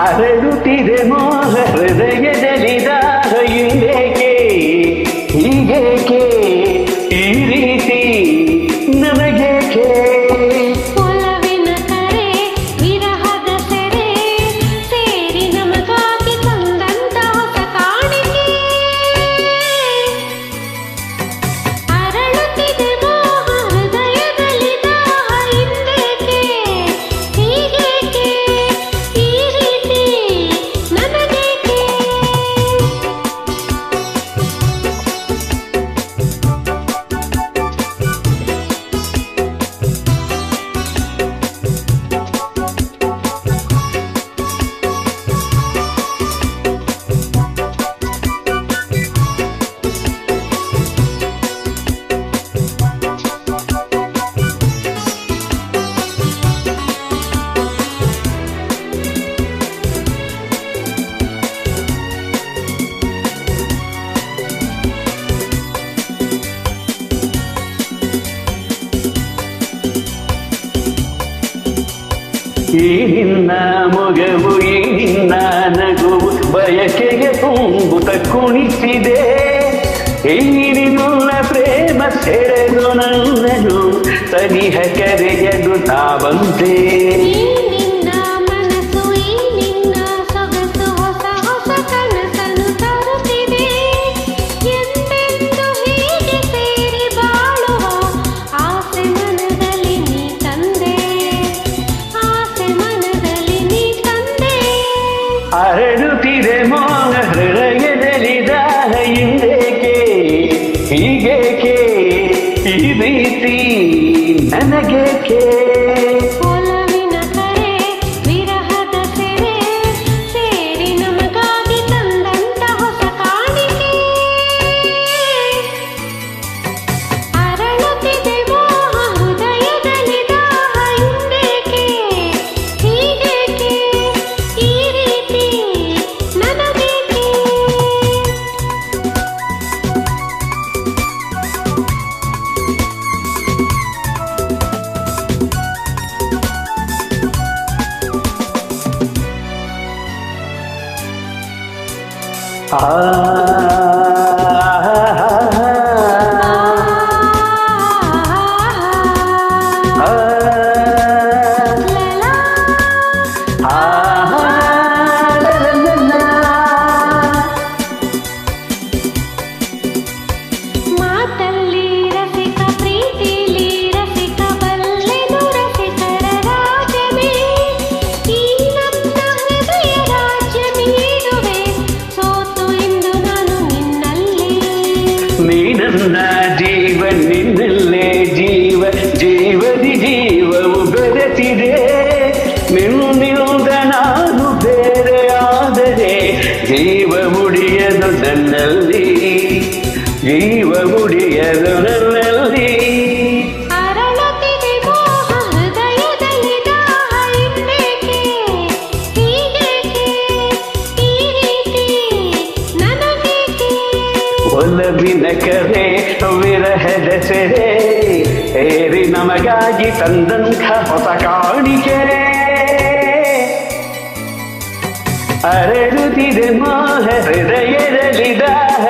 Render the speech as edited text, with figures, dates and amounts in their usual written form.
ಅರಳುತ್ತಿದೆ ಮೋಹ ಹೃದಯದಲ್ಲಿ ದಾಹ ಇಲ್ಲೇಕೆ ಹೀಗೇಕೆ ಈ ರೀತಿ ನನಗೇಕೆ ಒಲವಿನ ಕರೆ ವಿರಹದ ಸೆರೆ ಸೇರಿ ನಮಗಾಗಿ ತಂದಂತ ಹೊಸ ಕಾಣಿಕೆ ಅರಳುತ್ತಿದೆ ಮೋಹ ಹೃದಯದಲ್ಲಿ ದಾಹ ಹಿಂದೇಕೆ ಹೀಗೇಕೆ ಈ ರೀತಿ ನನಗೇಕೆ ಈ ನಿನ್ನ ಮೊಗವು ಈ ನಿನ್ನ ನಗುವು ಬಯಕೆಗೆ ತುಂಬುತ್ತ ಕುಣಿಸಿದೆ ಈ ನಿನ್ನ ಪ್ರೇಮ ಸೆಳೆದು ನನ್ನನು ಸನಿಹ ಕರೆಯದು ತಾವಂತೆ ಈ ನಿನ್ನ ಮನಸ್ಸು ಈ ನಿನ್ನ ಸೊಗಸು ಹೊಸ ಹೊಸ ಕನಸನ್ನು ತರುತ್ತಿದೆ ಎಂದೆಂದು ಹೀಗೆ ಸೇರಿ ಬಾಳುವ ಆಸೆ ಮನದಲ್ಲಿ ನೀ ತಂದೆ ಆಸೆ ಮನದಲ್ಲಿ ನೀ ತಂದೆ ಅರಳುತ್ತಿದೆ ಮೋಹ ಹೃದಯದಲ್ಲಿ ದಾಹ ಹಿಂದೇಕೆ ಹೀಗೇಕೆ ಈ ರೀತಿ ನನಗೇಕೆ ಒಲವಿನ ಕರೆ ವಿರಹದ ಸೆರೆ ಸೇರಿ ನಮಗಾಗಿ ತಂದಂತ ಹೊಸ ಕಾಣಿಕೆ ಅರಳುತ್ತಿದೆ ಮೋಹ ಹೃದಯದಲ್ಲಿ ದಾಹ ಹಿಂದೇಕೆ ಹೀಗೇಕೆ ಈ ರೀತಿ ನನಗೇಕೆ ಮಾತಲ್ಲಿ ರಸಿಕ ಪ್ರೀತಿಲಿ ರಸಿಕ ಬಲ್ಲೆನು ರಸಿಕರ ರಾಜವೇ ಈ ನನ್ನ ಹೃದಯ ರಾಜ್ಯ ನೀಡುವೆ ಸೋತು ಇಂದು ನಾನು ನಿನ್ನಲ್ಲಿ ನೀ ನನ್ನ ಜೀವ ನಿನ್ನಲ್ಲೇ ಜೀವ ಜೀವದಿ ಜೀವವು ಬೆರೆತಿದೆ ನಿನ್ನಿಂದ ನಾನು ಬೇರೆಯಾದರೆ ಜೀವ ಮುಡಿಯದು ನನ್ನಲ್ಲಿ ಜೀವ ಮುಡಿಯದು ನನ್ನಲ್ಲಿ ಅರಳುತ್ತಿದೆ ಮೋಹ ಹೃದಯದಲ್ಲಿ ದಾಹ ಹಿಂದೇಕೆ ಹೀಗೇಕೆ ಈ ರೀತಿ ನನಗೇಕೆ ಒಲವಿನ ಕರೆ ವಿರಹದ ಸೆರೆ ಏರಿ ನಮಗಾಗಿ ತಂದಂಥ ಹೊಸ ಕಾಣಿಕೆ ಅರಳುತ್ತಿದೆ ಮೋಹ ಹೃದಯದಲ್ಲಿ ದಾಹ